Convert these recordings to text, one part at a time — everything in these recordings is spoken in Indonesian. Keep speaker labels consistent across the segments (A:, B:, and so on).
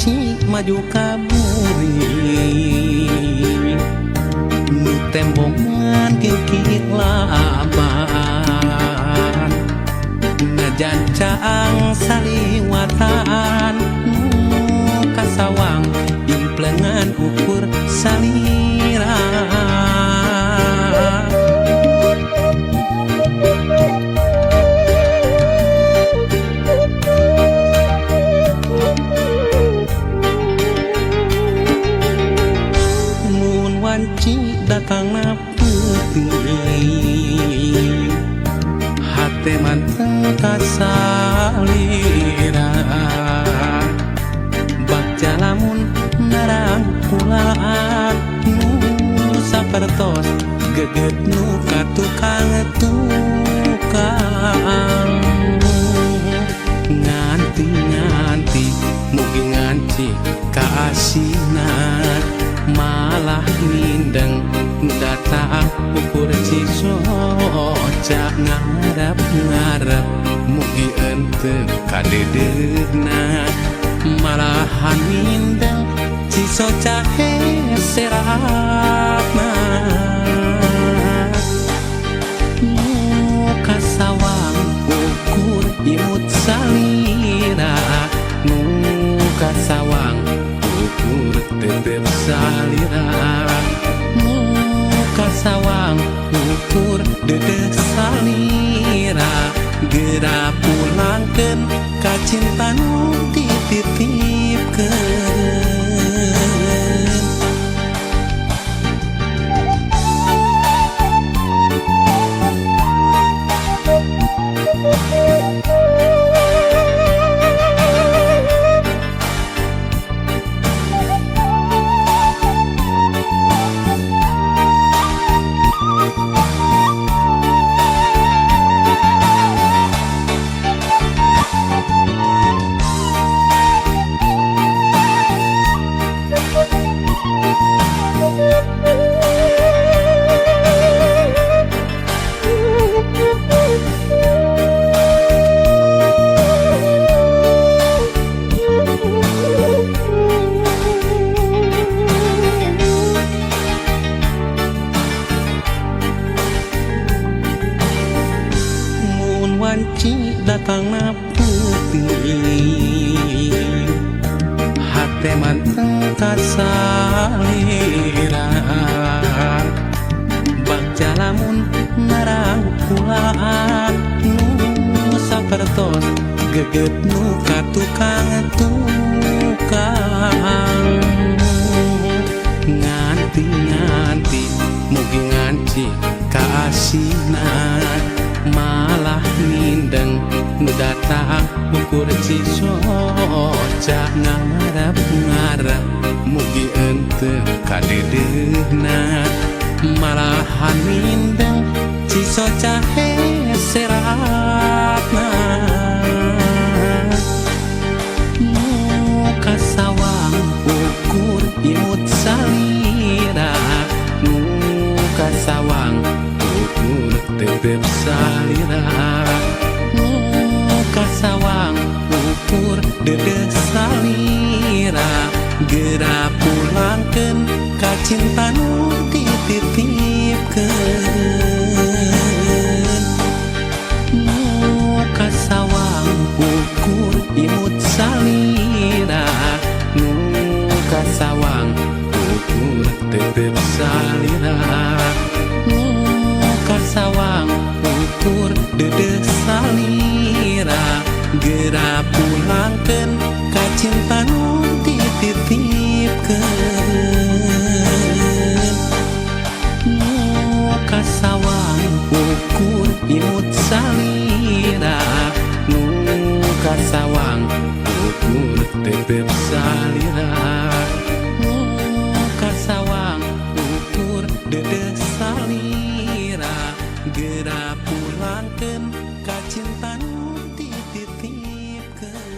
A: wanci maju kamuri nu tembongan kikik laban najan caang saliwatan kasawang implengan ukur salira datang na putih hati manteng kasalira bak jalamun narang pulaan nu sapertos geget nu katukang nganti mugi nganci kaasinan malah mindeng datang ukur cisoca ngarep mugi ente kadedegna malahan mindeng cisoca seratna muka sawang ukur imut salira muka sawang ukur tetep salira muka sawang ukur dedek salira gera pulangkeun ka cinta nu dititipkeun wanci datang na putih hati manteng kasalira bak jalamun narang pulaan nu sapertos geget nu katukang nganti mugi nganci kaasinan malah mindeng nu datang ukur cisoca ngarep mugi ente kadedegna malahan mindeng cisoca seratna muka sawang ukur imut salira muka sawang ukur tetep salira muka sawang ukur dedek salira gera pulangkeun ka cinta nu dititipkeun muka sawang ukur imut salira muka sawang ukur tetep salira muka sawang ukur dedek salira gera pulangkeun ka cinta nu dititipkeun muka sawang ukur imut salira muka sawang ukur tetep salira muka sawang ukur dedek salira gera pulangkeun ka cinta nu dititipkeun.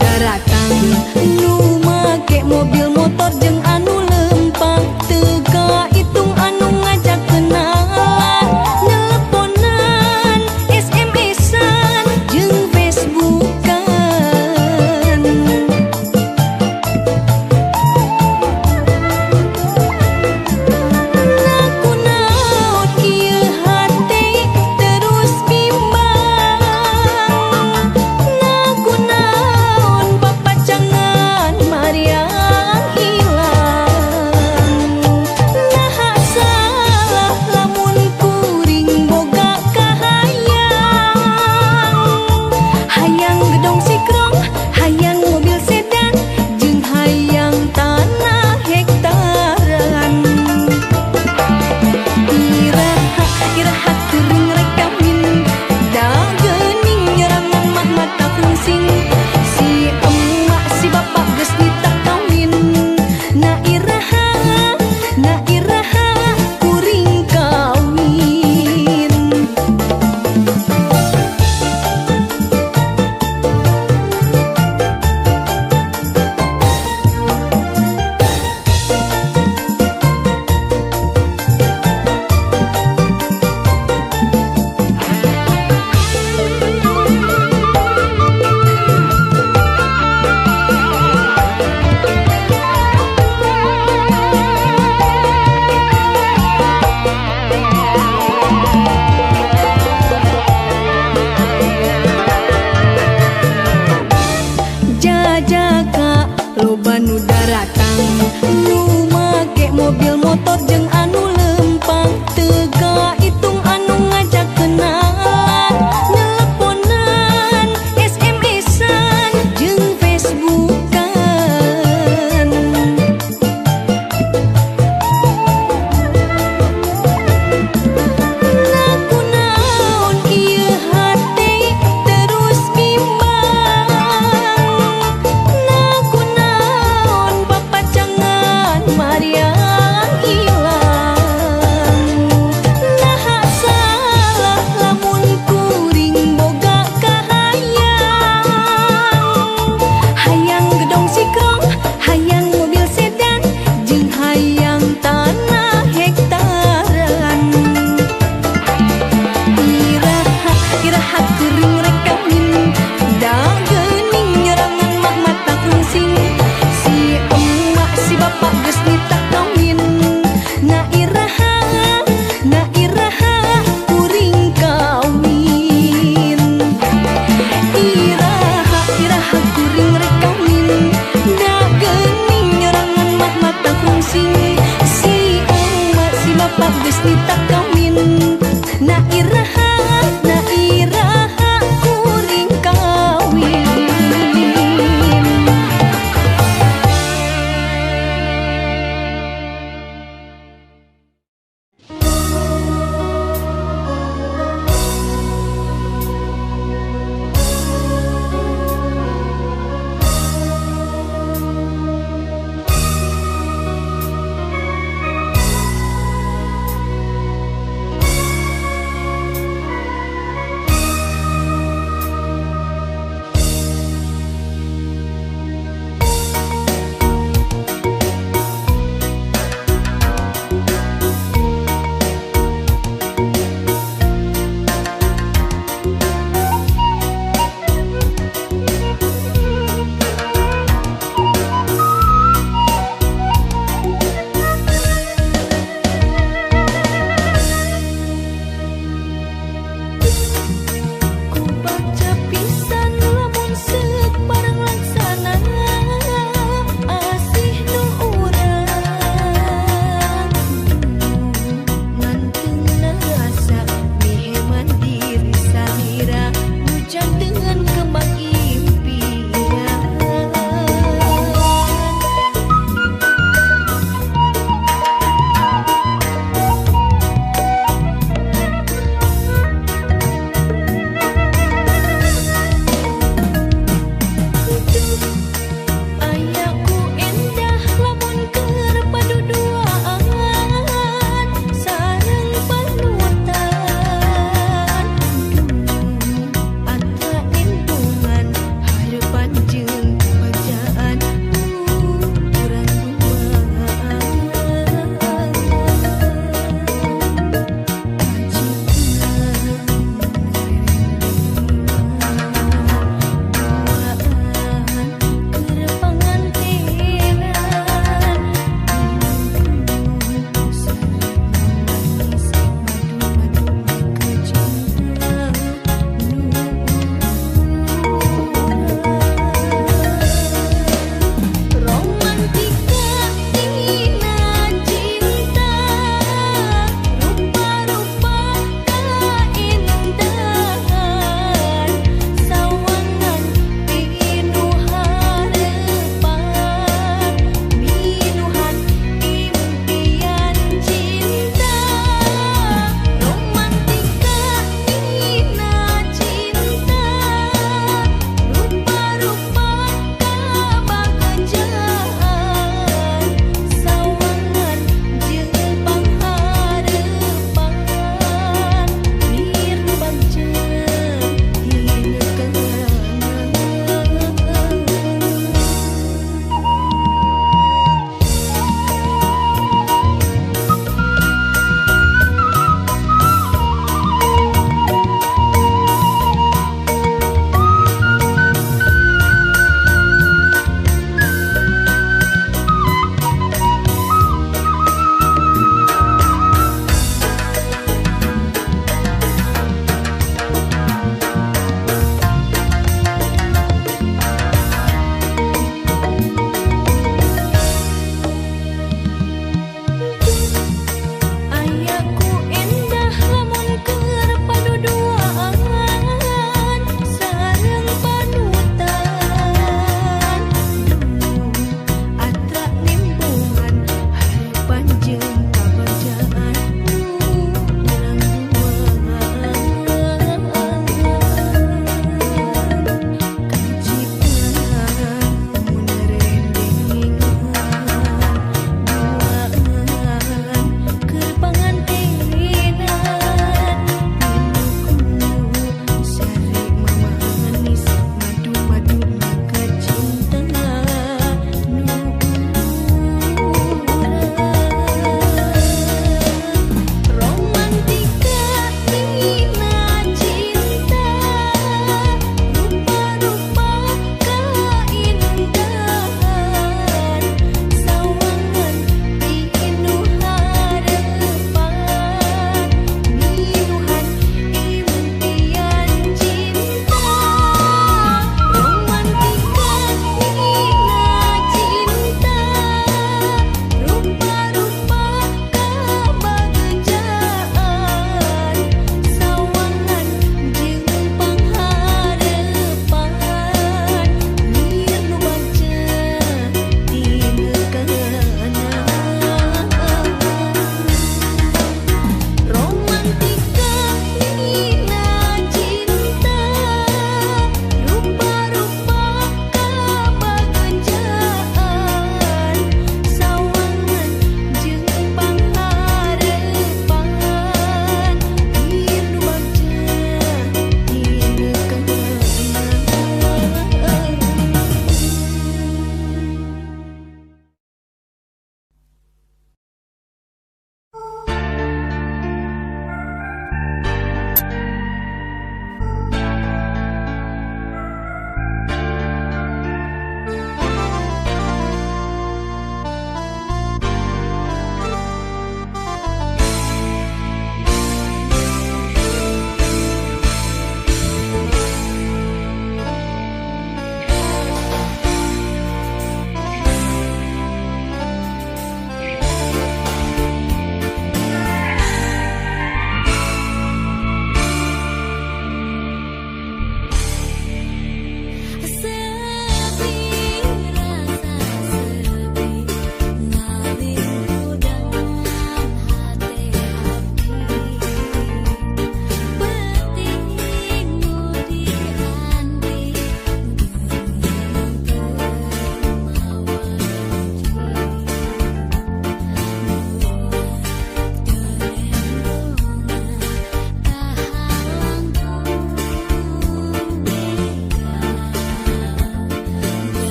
B: daratang nu make mobil motor jeung anu lempang teu hitung anu ngajak kenalan nelponan SMS-an jeung Facebookan nakunaon kieu hate terus bimbang nakunaon papacangan mariang hilang naha salah lamun kuring boga hayang gedong sikrong hayang mobil sedan jeung hayang tanah hektaran iraha teuring rek kawin da geuning nyerangan mah mata pusing si emak si bapak geus nita kawin na iraha kuring kawin. Jajaka loba nu daratang nu make mobil motor jeung anu lempang teu hitung anu ngajak kenalan nelponan SMS-an jeung Facebookan nakunaon kieu hate terus bimbang nakunaon papacangan mariang hilang naha salah lamun kuring boga hayang gedong sikrong hayang mobil sedan jeung hayang tanah hektaran iraha teuring rek kawin da geuning nyerangan mah mata pusing si emak si bapak geus nita kawin na iraha kuring kawin iraha kuring rek kawin da geuning nyerangan mah mata pusing si emak si bapak geus nita kawin na iraha kuring kawin.